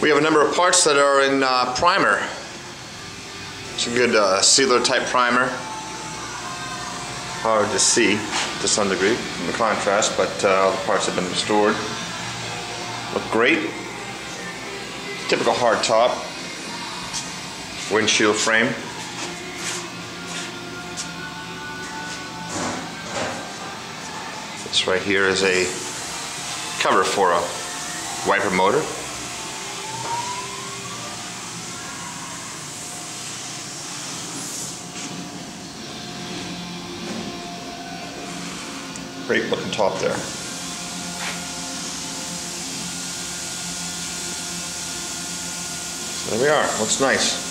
We have a number of parts that are in primer. It's a good sealer type primer. Hard to see to some degree in the contrast, but all the parts have been restored. Look great. Typical hard top. Windshield frame. This right here is a cover for a wiper motor. Great looking top there. So there we are. Looks nice.